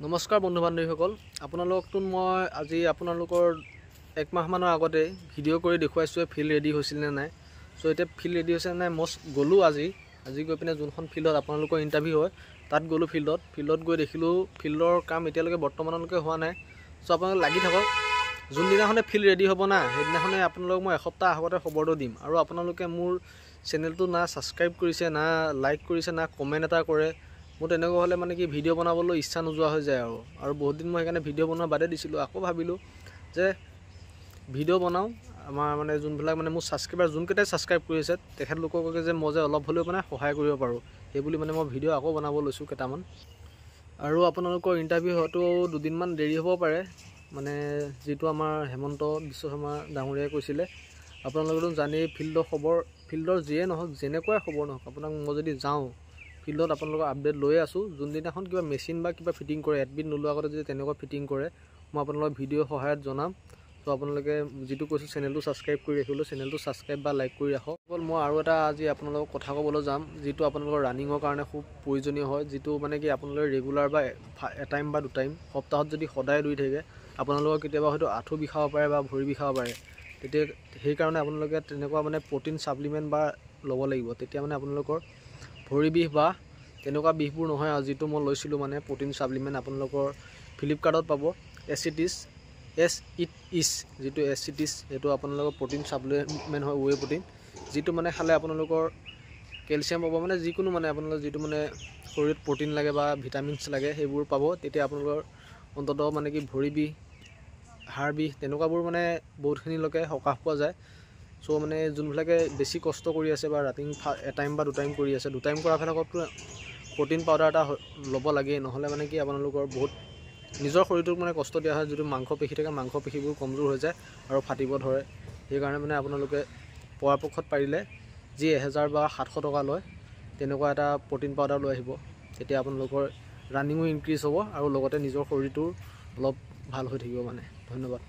নমস্কাৰ বন্ধু বান্ধৱীসকল, আপোনালোকতো মই আজি আপোনালোকৰ এক মাহমানৰ আগতে ভিডিঅ' কৰি দেখুৱাইছোঁ ফিল্ড ৰেডি হৈছিল নে নাই। চ' এতিয়া ফিল্ড ৰেডি হৈছে নাই মই গ'লোঁ আজি গৈ পিনে যোনখন ফিল্ডত আপোনালোকৰ ইণ্টাৰভিউ হয় তাত গ'লোঁ। ফিল্ডত গৈ দেখিলোঁ ফিল্ডৰ কাম এতিয়ালৈকে বৰ্তমানলৈকে হোৱা নাই। চ' আপোনালোকে লাগি থাকক, যোনদিনাখনে ফিল্ড ৰেডি হ'ব না সেইদিনাখনে আপোনালোকক মই এসপ্তাহ আগতে খবৰটো দিম। আৰু আপোনালোকে মোৰ চেনেলটো না ছাবস্ক্ৰাইব কৰিছে, না লাইক কৰিছে, না কমেণ্ট এটা কৰে। মোৰ তেনেকুৱা হ'লে মানে কি ভিডিঅ' বনাবলৈ ইচ্ছা নোযোৱা হৈ যায় আৰু বহুত দিন মই সেইকাৰণে ভিডিঅ' বনোৱা বাদে দিছিলোঁ। আকৌ ভাবিলোঁ যে ভিডিঅ' বনাওঁ, আমাৰ মানে যোনবিলাক মানে মোৰ ছাবস্ক্ৰাইবাৰ যোনকেইটাই ছাবস্ক্ৰাইব কৰিছে তেখেতলোককে যে মই যে অলপ হ'লেও মানে সহায় কৰিব পাৰোঁ, সেইবুলি মানে মই ভিডিঅ' আকৌ বনাব লৈছোঁ কেইটামান। আৰু আপোনালোকৰ ইণ্টাৰভিউ হয়তো দুদিনমান দেৰি হ'ব পাৰে, মানে যিটো আমাৰ হেমন্ত বিশ্ব শৰ্মা ডাঙৰীয়াই কৈছিলে। আপোনালোকেতো জানেই ফিল্ডৰ যিয়ে নহওক, যেনেকুৱাই খবৰ নহওক, আপোনাক মই যদি যাওঁ ফিল্ডত আপোনালোকৰ আপডেট লৈ আছোঁ। যোনদিনাখন কিবা মেচিন বা কিবা ফিটিং কৰে, এডমিট নোলোৱাৰ আগতে যদি তেনেকুৱা ফিটিং কৰে মই আপোনালোকক ভিডিঅ'ৰ সহায়ত জনাম। ত' আপোনালোকে যিটো কৈছোঁ চেনেলটো ছাবস্ক্ৰাইব কৰি ৰাখিবলৈ, চেনেলটো ছাবস্ক্ৰাইব বা লাইক কৰি ৰাখক। অকল মই আৰু এটা আজি আপোনালোকক কথা ক'বলৈ যাম, যিটো আপোনালোকৰ ৰানিঙৰ কাৰণে খুব প্ৰয়োজনীয় হয়, যিটো মানে কি আপোনালোকে ৰেগুলাৰ বা এটাইম বা দুটাইম সপ্তাহত যদি সদায় দৌৰি থাকে আপোনালোকৰ কেতিয়াবা হয়তো আঁঠু বিষাব পাৰে বা ভৰি বিষাব পাৰে। তেতিয়া সেইকাৰণে আপোনালোকে তেনেকুৱা মানে প্ৰ'টিন ছাপ্লিমেণ্ট বা ল'ব লাগিব। তেতিয়া মানে আপোনালোকৰ ভৰি বিষ বা তেনেকুৱা বিষবোৰ নহয়। আৰু যিটো মই লৈছিলোঁ মানে প্ৰ'টিন ছাপ্লিমেণ্ট আপোনালোকৰ ফ্লিপকাৰ্টত পাব, এচিটিছ যিটো এচিটিছ সেইটো আপোনালোকৰ প্ৰ'টিন ছাপ্লিমেণ্ট হয়, ৱে প্ৰ'টিন, যিটো মানে খালে আপোনালোকৰ কেলছিয়াম পাব, মানে যিকোনো মানে আপোনালোকৰ যিটো মানে শৰীৰত প্ৰ'টিন লাগে বা ভিটামিনছ লাগে সেইবোৰ পাব। তেতিয়া আপোনালোকৰ অন্ততঃ মানে কি ভৰি বিষ, হাড় বিষ তেনেকুৱাবোৰ মানে বহুতখিনিলৈকে সকাহ পোৱা যায়। চ' মানে যোনবিলাকে বেছি কষ্ট কৰি আছে বা ৰাতিং এটাইম বা দুটাইম কৰি আছে, দুটাইম কৰাৰ ফলতো প্ৰ'টিন পাউডাৰ এটা ল'ব লাগেই, নহ'লে মানে কি আপোনালোকৰ বহুত নিজৰ শৰীৰটোক মানে কষ্ট দিয়া হয়। যিটো মাংসপেশী থাকে, মাংসপেশীবোৰ কমজোৰ হৈ যায় আৰু ফাটিব ধৰে। সেইকাৰণে মানে আপোনালোকে পৰাপক্ষত পাৰিলে যি 1000 বা 700 টকা লয় তেনেকুৱা এটা প্ৰ'টিন পাউডাৰ লৈ আহিব। তেতিয়া আপোনালোকৰ ৰানিঙো ইনক্ৰিজ হ'ব আৰু লগতে নিজৰ শৰীৰটো অলপ ভাল হৈ থাকিব মানে। ধন্যবাদ।